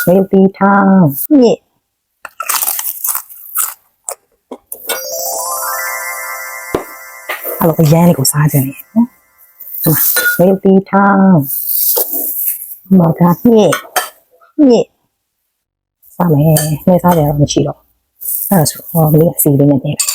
ငရုတ်တီထောင်းညစ်အဲ့လိုအရန်လေးကိုစားကြတယ်နော်ဒီမှာငရုတ်တီထောင်းမော်တာညစ်စားမယ်နေစားကြတော့မရှိတော့အဲ့ဒါဆိုဟောလေးစီလေးနဲ့တင်လိုက်